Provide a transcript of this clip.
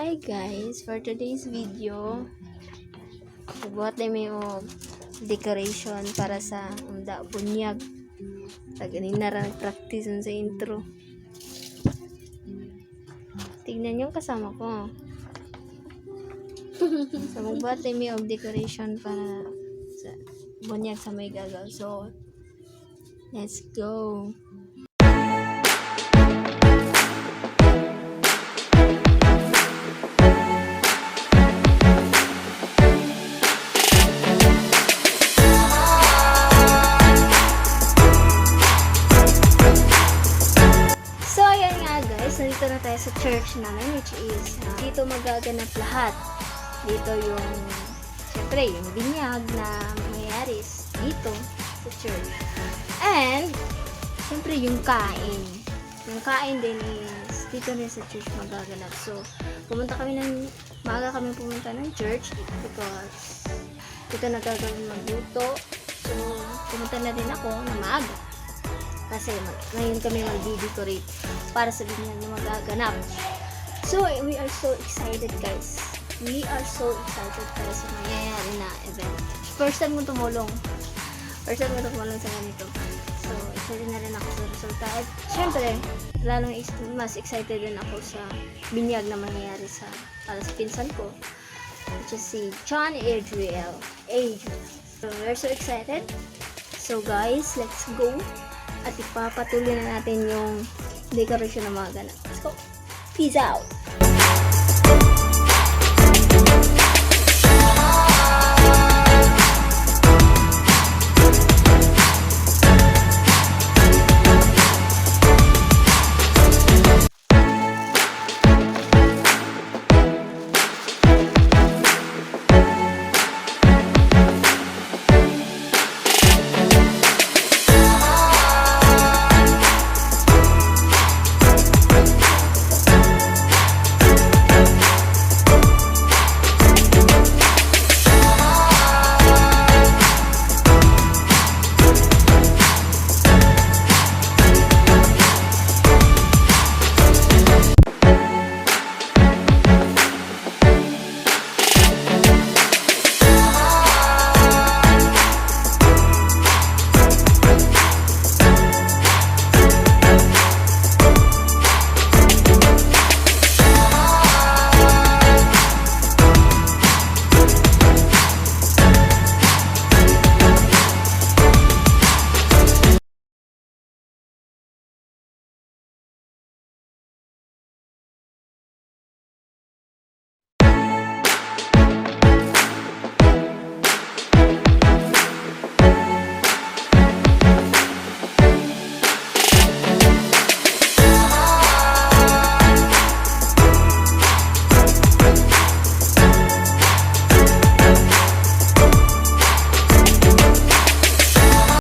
Hi guys, for today's video, nagbuhat na may decoration para sa bunyag. Taganin na rin practice sa intro. Tignan yung kasama ko. So magbuhat na may decoration para sa bunyag sa may gagaw. So let's go. Nandito na tayo sa church namin, which is dito magaganap lahat. Dito yung syempre yung binyag na mangyayari dito sa church. And syempre yung kain. Yung kain din is dito rin sa church magaganap. So maaga kami pumunta ng church because dito nagagawin magluto. So pumunta na din ako na maaga. Kasi ngayon kami mag-decorate para sa binyag na magaganap. So, we are so excited guys. We are so excited para sa mangyayari na event. First time mo tumulong. Sa ganito. So, excited na rin ako sa resulta. At syempre, lalong mas excited din ako sa binyag na mangyayari para sa pinsan ko. Which is si John Adriel. So, we're so excited. So guys, let's go. At ipapatuloy na natin yung decoration na mga ganap. Let's go. Peace out!